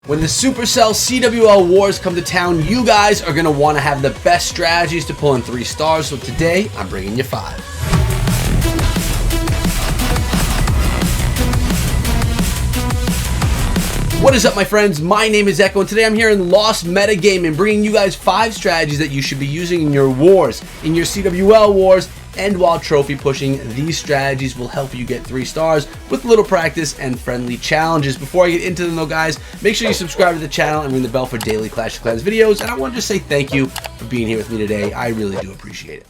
When the Supercell CWL Wars come to town, you guys are going to want to have the best strategies to pull in 3 stars, so today I'm bringing you 5. What is up, my friends? My name is Echo, and today I'm here in Lost Meta Gaming, bringing you guys 5 strategies that you should be using in your wars, in your CWL wars, and while trophy pushing. These strategies will help you get 3 stars with little practice and friendly challenges. Before I get into them though, guys, make sure you subscribe to the channel and ring the bell for daily Clash of Clans videos. And I want to just say thank you for being here with me today. I really do appreciate it.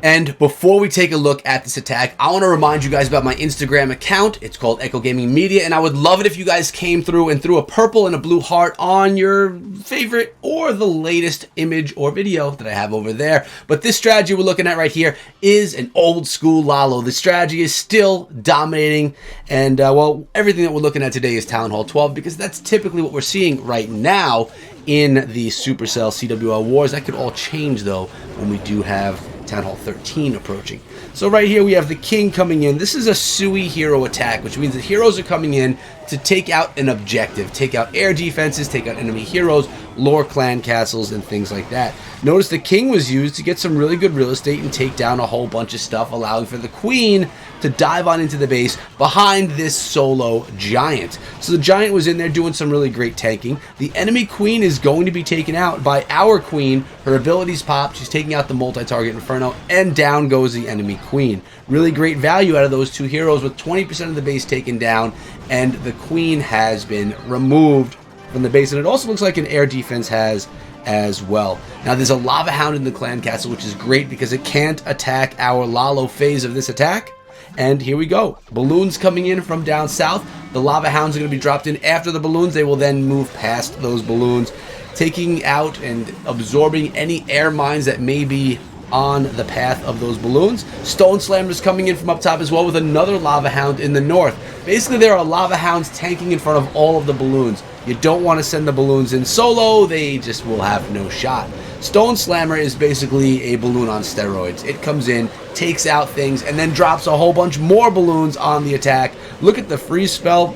And before we take a look at this attack, I want to remind you guys about my Instagram account. It's called Echo Gaming Media, and I would love it if you guys came through and threw a purple and a blue heart on your favorite or the latest image or video that I have over there. But this strategy we're looking at right here is an old school Lalo. The strategy is still dominating, and well, everything that we're looking at today is Town Hall 12 because that's typically what we're seeing right now in the Supercell CWL Wars. That could all change though when we do have Town Hall 13 approaching. So right here we have the King coming in. This is a Sui hero attack, which means that heroes are coming in to take out an objective, take out air defenses, take out enemy heroes, lure clan castles, and things like that. Notice the King was used to get some really good real estate and take down a whole bunch of stuff, allowing for the Queen to dive on into the base behind this solo Giant. So the Giant was in there doing some really great tanking. The enemy Queen is going to be taken out by our Queen. Her abilities pop. She's taking out the multi-target Inferno, and down goes the enemy Queen. Really great value out of those 2 heroes with 20% of the base taken down, and the Queen has been removed from the base. And it also looks like an air defense has as well. Now there's a Lava Hound in the clan castle, which is great because it can't attack our Lalo phase of this attack. And here we go. Balloons coming in from down south. The Lava Hounds are going to be dropped in after the balloons. They will then move past those balloons, taking out and absorbing any air mines that may be on the path of those balloons. Stone Slammers coming in from up top as well with another Lava Hound in the north. Basically, there are Lava Hounds tanking in front of all of the balloons. You don't want to send the balloons in solo. They just will have no shot. Stone Slammer is basically a balloon on steroids. It comes in, takes out things, and then drops a whole bunch more balloons on the attack. Look at the freeze spell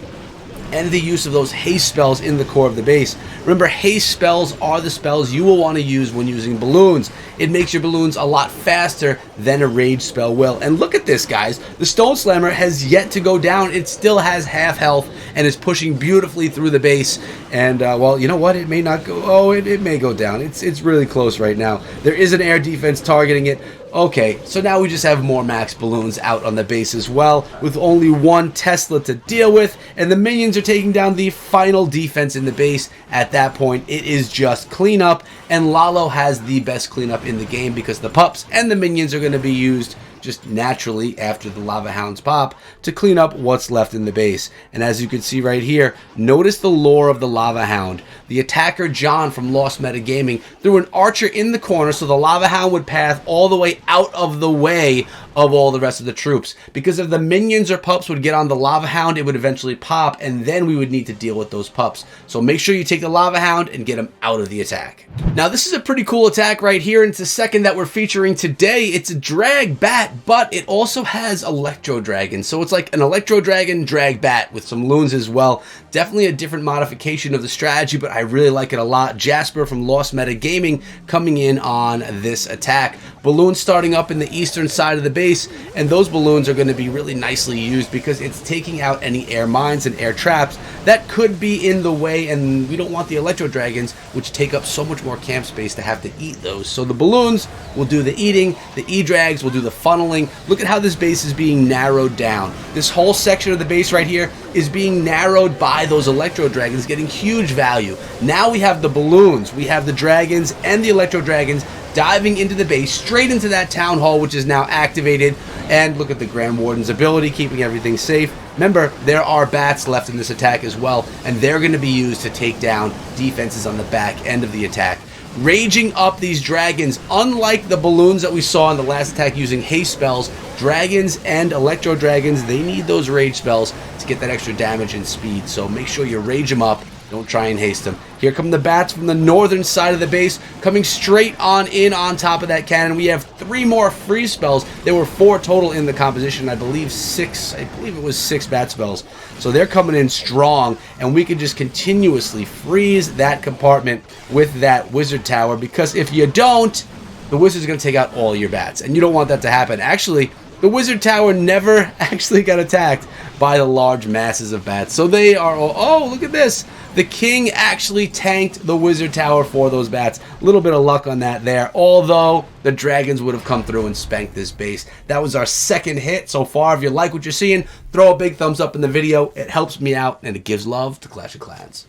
and the use of those haste spells in the core of the base. Remember, haste spells are the spells you will want to use when using balloons. It makes your balloons a lot faster than a rage spell will. And look at this, guys. The Stone Slammer has yet to go down. It still has half health and is pushing beautifully through the base. And, well, you know what? It may not go... Oh, it may go down. It's really close right now. There is an air defense targeting it. Okay, so now we just have more max balloons out on the base as well, with only 1 Tesla to deal with, and the minions are taking down the final defense in the base. At that point, it is just cleanup, and Lalo has the best cleanup in the game because the pups and the minions are going to be used just naturally after the Lava Hounds pop to clean up what's left in the base. And as you can see right here, notice the lore of the Lava Hound. The attacker John from Lost Meta Gaming threw an archer in the corner so the Lava Hound would path all the way out of the way of all the rest of the troops, because if the minions or pups would get on the Lava Hound, it would eventually pop, and then we would need to deal with those pups. So make sure you take the Lava Hound and get him out of the attack. Now this is a pretty cool attack right here, and it's the second that we're featuring today. It's a drag bat, but it also has Electro Dragon, so it's like an Electro Dragon drag bat with some loons as well. Definitely a different modification of the strategy, but I really like it a lot. Jasper from Lost Meta Gaming coming in on this attack. Balloons starting up in the eastern side of the base, and those balloons are going to be really nicely used because it's taking out any air mines and air traps that could be in the way, and we don't want the Electro Dragons, which take up so much more camp space, to have to eat those. So the balloons will do the eating, the E-Drags will do the funneling. Look at how this base is being narrowed down. This whole section of the base right here is being narrowed by those Electro Dragons, getting huge value. Now we have the balloons, we have the dragons and the Electro Dragons diving into the base, straight into that town hall, which is now activated. And look at the Grand Warden's ability, keeping everything safe. Remember, there are bats left in this attack as well, and they're going to be used to take down defenses on the back end of the attack. Raging up these dragons, unlike the balloons that we saw in the last attack using haste spells, dragons and Electro Dragons, they need those rage spells to get that extra damage and speed. So make sure you rage them up Don't try and haste them. Here come the bats from the northern side of the base, coming straight on in on top of that cannon. We have 3 more freeze spells. There were 4 total in the composition. I believe 6. I believe it was 6 bat spells. So they're coming in strong, and we can just continuously freeze that compartment with that wizard tower, because if you don't, the wizard's going to take out all your bats, and you don't want that to happen. Actually, the wizard tower never actually got attacked by the large masses of bats. So they are all, oh, look at this. The king actually tanked the wizard tower for those bats. A little bit of luck on that there, although the dragons would have come through and spanked this base. That was our second hit so far. If you like what you're seeing, throw a big thumbs up in the video. It helps me out, and it gives love to Clash of Clans.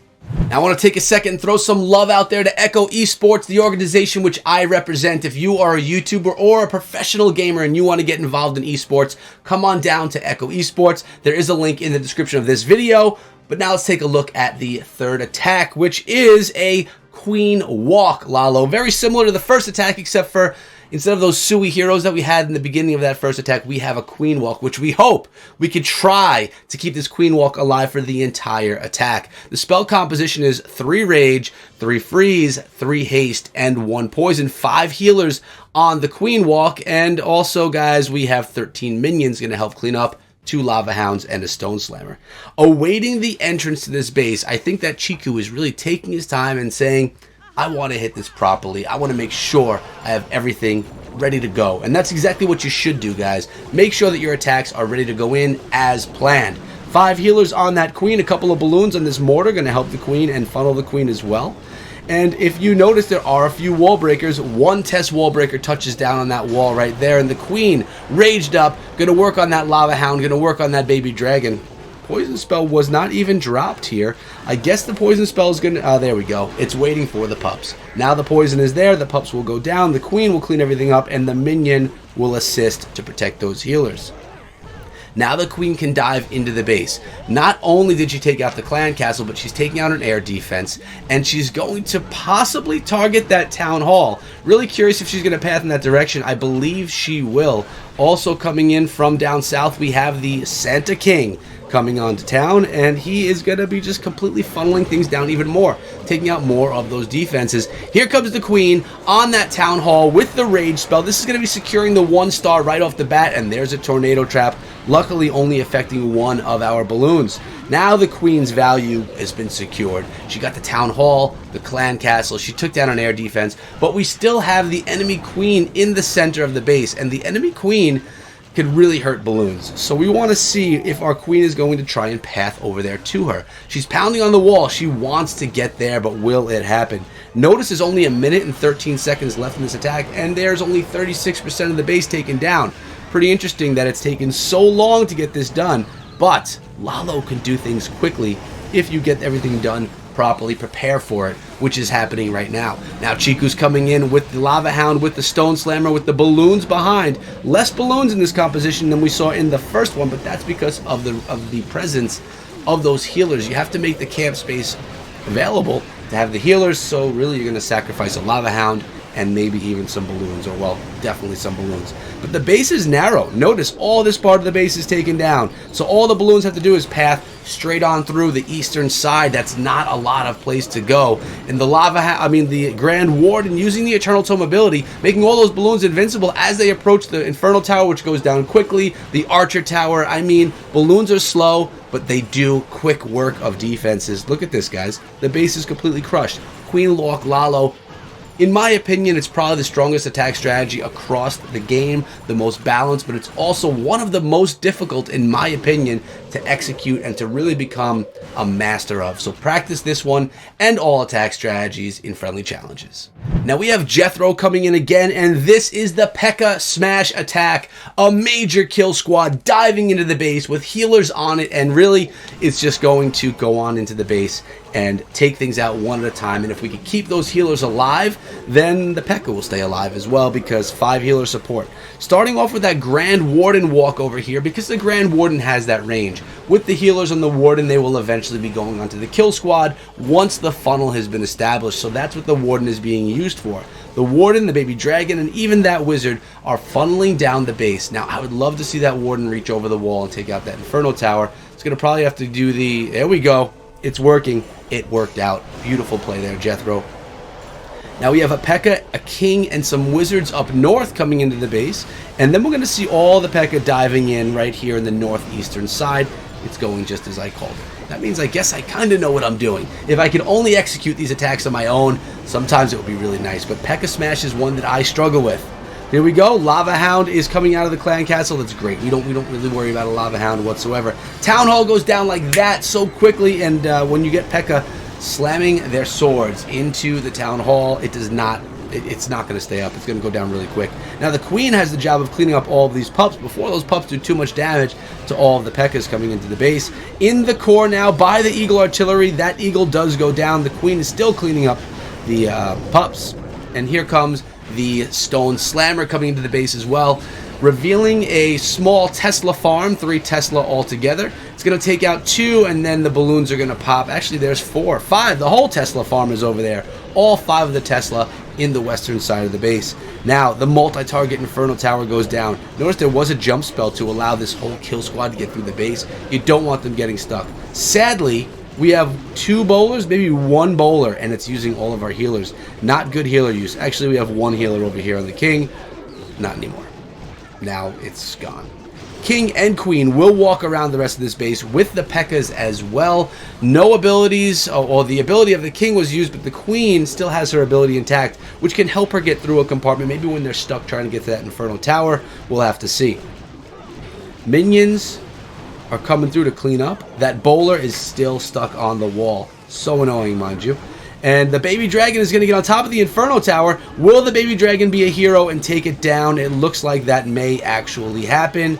Now, I want to take a second and throw some love out there to Echo Esports, the organization which I represent. If you are a YouTuber or a professional gamer and you want to get involved in esports, come on down to Echo Esports. There is a link in the description of this video. But now let's take a look at the third attack, which is a Queen Walk Lalo. Very similar to the first attack, except for instead of those Sui heroes that we had in the beginning of that first attack, we have a Queen Walk, which we hope we could try to keep this Queen Walk alive for the entire attack. The spell composition is 3 Rage, 3 Freeze, 3 Haste, and 1 Poison. 5 healers on the Queen Walk, and also, guys, we have 13 minions going to help clean up, 2 Lava Hounds, and a Stone Slammer. Awaiting the entrance to this base, I think that Chiku is really taking his time and saying, I want to hit this properly. I want to make sure I have everything ready to go. And that's exactly what you should do, guys. Make sure that your attacks are ready to go in as planned. 5 healers on that queen, a couple of balloons on this mortar, going to help the queen and funnel the queen as well. And if you notice, there are a few wall breakers. 1 test wall breaker touches down on that wall right there, and the queen raged up, going to work on that Lava Hound, going to work on that baby dragon. Poison spell was not even dropped here. I guess the poison spell is going to, there we go. It's waiting for the pups. Now the poison is there, the pups will go down, the queen will clean everything up, and the minion will assist to protect those healers. Now the queen can dive into the base. Not only did she take out the clan castle, but she's taking out an air defense, and she's going to possibly target that town hall. Really curious if she's going to path in that direction. I believe she will. Also coming in from down south, we have the Santa King coming onto town, and he is going to be just completely funneling things down even more, taking out more of those defenses. Here comes the queen on that town hall with the rage spell. This is going to be securing the 1-star right off the bat, and there's a tornado trap, luckily only affecting 1 of our balloons. Now the queen's value has been secured. She got the town hall, the clan castle, she took down an air defense, but we still have the enemy queen in the center of the base, and the enemy queen could really hurt balloons. So we want to see if our queen is going to try and path over there to her. She's pounding on the wall. She wants to get there, but will it happen? Notice there's only 1 minute and 13 seconds left in this attack, and there's only 36% of the base taken down. Pretty interesting that it's taken so long to get this done, but Lalo can do things quickly if you get everything done properly, prepare for it, which is happening right now. Now Chiku's coming in with the Lava Hound, with the Stone Slammer, with the balloons behind. Less balloons in this composition than we saw in the first one, but that's because of the presence of those healers. You have to make the camp space available to have the healers, so really you're going to sacrifice a Lava Hound and maybe even some balloons, or well, definitely some balloons. But the base is narrow. Notice all this part of the base is taken down, so all the balloons have to do is path straight on through the eastern side. That's not a lot of place to go. And the the Grand Warden using the Eternal Tome ability, making all those balloons invincible as they approach the Infernal Tower, which goes down quickly. The Archer Tower, balloons are slow, but they do quick work of defenses. Look at this, guys. The base is completely crushed. Queen Walk Lalo, in my opinion, it's probably the strongest attack strategy across the game, the most balanced, but it's also one of the most difficult, in my opinion, to execute and to really become a master of. So practice this one and all attack strategies in friendly challenges. Now we have Jethro coming in again, and this is the Pekka Smash attack. A major kill squad diving into the base with healers on it, and really it's just going to go on into the base and take things out one at a time. And if we can keep those healers alive, then the Pekka will stay alive as well, because 5 healer support. Starting off with that Grand Warden walk over here, because the Grand Warden has that range. With the healers on the Warden, they will eventually be going onto the kill squad once the funnel has been established. So that's what the Warden is being used for. The Warden, the baby dragon, and even that wizard are funneling down the base. Now, I would love to see that Warden reach over the wall and take out that Inferno Tower. It's going to probably have to do there we go. It's working. it worked out. Beautiful play there, Jethro. Now we have a Pekka, a King, and some Wizards up north coming into the base. And then we're going to see all the Pekka diving in right here in the northeastern side. It's going just as I called it. That means I guess I kind of know what I'm doing. If I could only execute these attacks on my own, sometimes it would be really nice. But Pekka Smash is one that I struggle with. Here we go. Lava Hound is coming out of the clan castle. That's great. We don't really worry about a Lava Hound whatsoever. Town Hall goes down like that so quickly, and when you get Pekka slamming their swords into the Town Hall, it's not going to stay up. It's going to go down really quick. Now the Queen has the job of cleaning up all of these pups before those pups do too much damage to all of the Pekkas coming into the base. In the core now by the Eagle Artillery. That Eagle does go down. The Queen is still cleaning up the pups. And here comes the Stone Slammer coming into the base as well, revealing a small Tesla farm, 3 Tesla altogether. It's going to take out 2, and then the balloons are going to pop. Actually, there's 4, 5. The whole Tesla farm is over there. All 5 of the Tesla in the western side of the base. Now, the multi-target Inferno Tower goes down. Notice there was a jump spell to allow this whole kill squad to get through the base. You don't want them getting stuck. Sadly, we have 2 bowlers, maybe 1 bowler, and it's using all of our healers. Not good healer use. Actually, we have 1 healer over here on the King. Not anymore. Now it's gone. King and Queen will walk around the rest of this base with the Pekkas as well. No abilities, or the ability of the King was used, but the Queen still has her ability intact, which can help her get through a compartment. Maybe when they're stuck trying to get to that Inferno Tower, we'll have to see. Minions are coming through to clean up. That bowler is still stuck on the wall. So annoying, mind you. And the Baby Dragon is going to get on top of the Inferno Tower. Will the Baby Dragon be a hero and take it down? It looks like that may actually happen.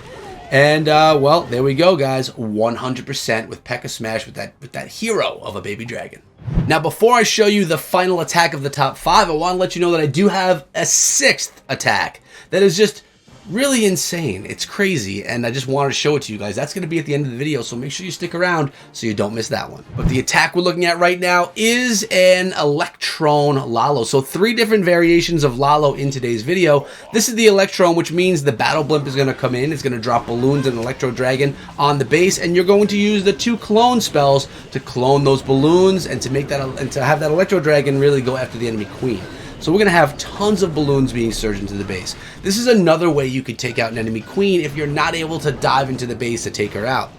And, well, there we go, guys. 100% with Pekka Smash with that hero of a Baby Dragon. Now, before I show you the final attack of the top 5, I want to let you know that I do have a 6th attack that is just really insane. It's crazy, and I just wanted to show it to you guys. That's going to be at the end of the video, so make sure you stick around so you don't miss that one. But the attack we're looking at right now is an Electron Lalo. So 3 different variations of Lalo in today's video. This is the Electron, which means the Battle Blimp is going to come in. It's going to drop balloons and Electro Dragon on the base, and you're going to use the 2 clone spells to clone those balloons and to make that and to have that Electro Dragon really go after the enemy Queen. So we're going to have tons of balloons being surged into the base. This is another way you could take out an enemy Queen if you're not able to dive into the base to take her out.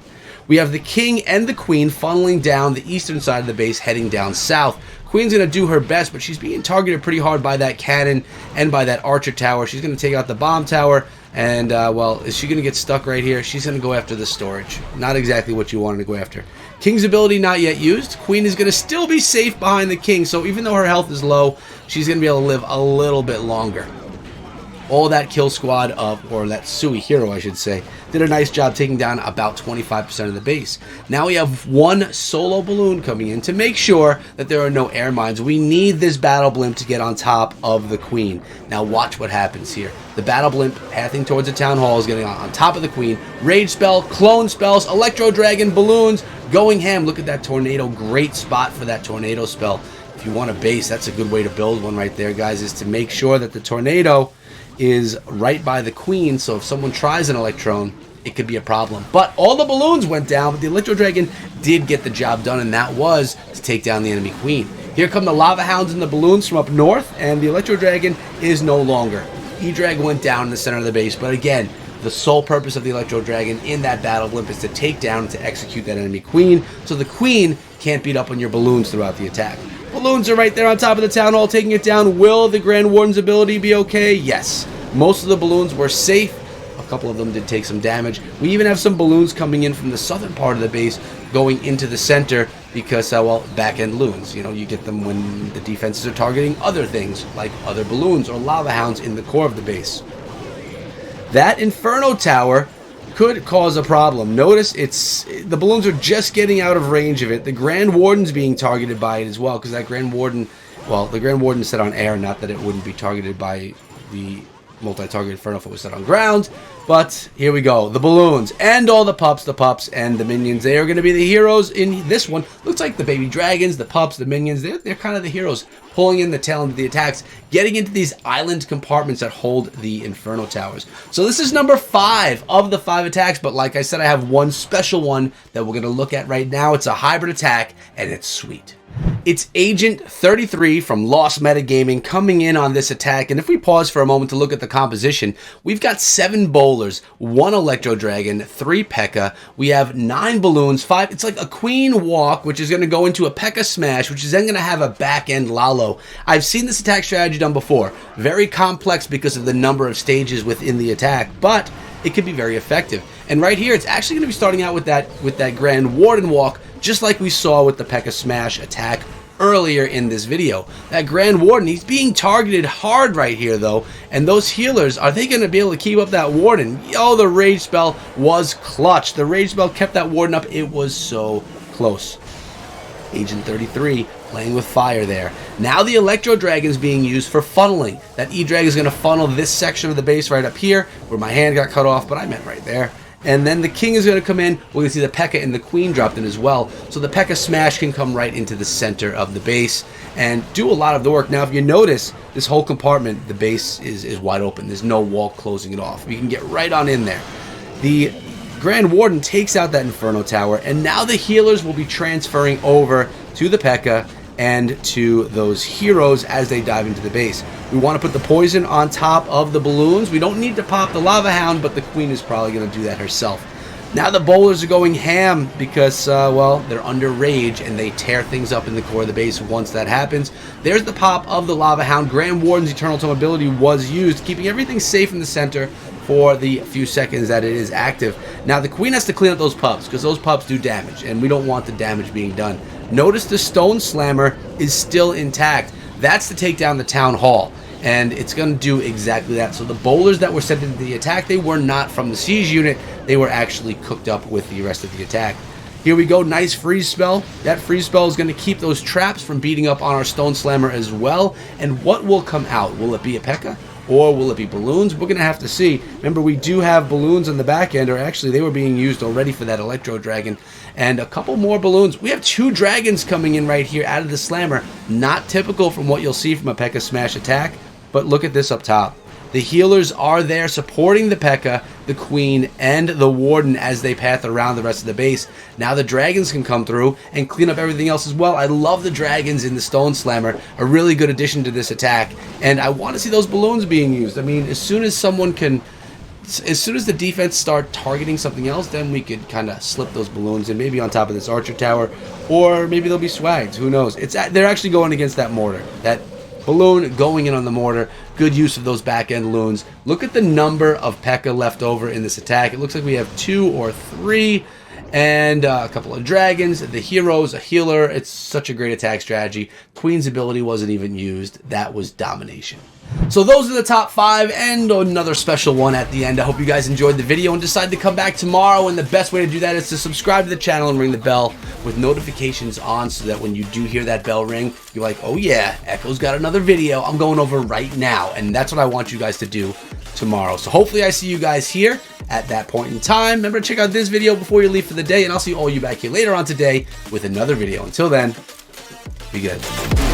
We have the King and the Queen funneling down the eastern side of the base, heading down south. Queen's going to do her best, but she's being targeted pretty hard by that cannon and by that archer tower. She's going to take out the bomb tower, and, well, is she going to get stuck right here? She's going to go after the storage. Not exactly what you wanted to go after. King's ability not yet used. Queen is going to still be safe behind the King, so even though her health is low, she's going to be able to live a little bit longer. All that kill squad or that Sui hero, I should say, did a nice job taking down about 25% of the base. Now we have 1 solo balloon coming in to make sure that there are no air mines. We need this Battle Blimp to get on top of the Queen. Now watch what happens here. The Battle Blimp pathing towards the Town Hall is getting on top of the Queen. Rage spell, clone spells, Electro Dragon, balloons, going ham. Look at that tornado. Great spot for that tornado spell. If you want a base, that's a good way to build one right there, guys, is to make sure that the tornado is right by the Queen, so if someone tries an Electron, it could be a problem. But all the balloons went down, but the Electro Dragon did get the job done, and that was to take down the enemy Queen. Here come the Lava Hounds and the balloons from up north, and the Electro Dragon is no longer. E-Drag went down in the center of the base, but again, the sole purpose of the Electro Dragon in that Battle Blimp is to take down and to execute that enemy Queen, so the Queen can't beat up on your balloons throughout the attack. Balloons are right there on top of the Town Hall taking it down. Will the Grand Warden's ability be okay? Yes. Most of the balloons were safe. A couple of them did take some damage. We even have some balloons coming in from the southern part of the base going into the center because, well, back-end loons. You know, you get them when the defenses are targeting other things like other balloons or Lava Hounds in the core of the base. That Inferno Tower could cause a problem. Notice the balloons are just getting out of range of it. The Grand Warden's being targeted by it as well, because that Grand Warden, well, the Grand Warden is set on air, not that it wouldn't be targeted by the multi-target Inferno if it was set on ground. But here we go. The balloons and all the pups and the minions, they are going to be the heroes in this one. Looks like the baby dragons, the pups, the minions, they're kind of the heroes, pulling in the tail end of the attacks, getting into these island compartments that hold the Inferno Towers. So this is number 5 of the 5 attacks, but like I said, I have one special one that we're going to look at right now. It's a hybrid attack, and it's sweet. It's Agent 33 from Lost Metagaming coming in on this attack, and if we pause for a moment to look at the composition, we've got 7 bowlers, 1 Electro Dragon, 3 Pekka, we have 9 balloons, 5, it's like a Queen Walk, which is going to go into a Pekka Smash, which is then going to have a back-end Lalo. I've seen this attack strategy done before, very complex because of the number of stages within the attack, but it could be very effective. And right here, it's actually going to be starting out with that Grand Warden Walk, just like we saw with the Pekka Smash attack earlier in this video. That Grand Warden, he's being targeted hard right here though, and those healers, are they going to be able to keep up that Warden? Yo, the Rage Spell was clutch. The Rage Spell kept that Warden up. It was so close. Agent 33 playing with fire there. Now the Electro Dragon's being used for funneling. That E-Drag is going to funnel this section of the base right up here, where my hand got cut off, but I meant right there. And then the King is going to come in. We're going to see the Pekka and the Queen dropped in as well. So the Pekka Smash can come right into the center of the base and do a lot of the work. Now, if you notice, this whole compartment, the base is wide open. There's no wall closing it off. We can get right on in there. The Grand Warden takes out that Inferno Tower, and now the healers will be transferring over to the Pekka and to those heroes as they dive into the base. We want to put the poison on top of the balloons. We don't need to pop the Lava Hound, but the Queen is probably going to do that herself. Now the bowlers are going ham because, well, they're under rage and they tear things up in the core of the base once that happens. There's the pop of the Lava Hound. Grand Warden's Eternal Tome ability was used, keeping everything safe in the center for the few seconds that it is active. Now the Queen has to clean up those pups because those pups do damage, and we don't want the damage being done. Notice the Stone Slammer is still intact. That's to take down the Town Hall, and it's going to do exactly that. So the bowlers that were sent into the attack, they were not from the siege unit. They were actually cooked up with the rest of the attack. Here we go, nice freeze spell. That freeze spell is going to keep those traps from beating up on our Stone Slammer as well. And what will come out? Will it be a Pekka? Or will it be balloons? We're going to have to see. Remember, we do have balloons on the back end, or actually they were being used already for that Electro Dragon. And a couple more balloons. We have 2 dragons coming in right here out of the Slammer. Not typical from what you'll see from a Pekka Smash attack, but look at this up top. The healers are there supporting the Pekka, the Queen, and the Warden as they path around the rest of the base. Now the dragons can come through and clean up everything else as well. I love the dragons in the Stone Slammer, a really good addition to this attack, and I want to see those balloons being used. I mean, as soon as the defense start targeting something else, then we could kind of slip those balloons in, maybe on top of this Archer Tower, or maybe they'll be swags, who knows. They're actually going against that mortar, that balloon going in on the mortar. Good use of those back-end loons. Look at the number of Pekka left over in this attack. It looks like we have 2 or 3, and a couple of dragons, the heroes, a healer. It's such a great attack strategy. Queen's ability wasn't even used. That was domination. So those are the top 5 and another special one at the end. I hope you guys enjoyed the video and decide to come back tomorrow, and the best way to do that is to subscribe to the channel and ring the bell with notifications on, so that when you do hear that bell ring, you're like, oh yeah, Echo's got another video I'm going over right now. And that's what I want you guys to do tomorrow. So hopefully I see you guys here at that point in time. Remember to check out this video before you leave for the day, and I'll see all you back here later on today with another video. Until then, be good.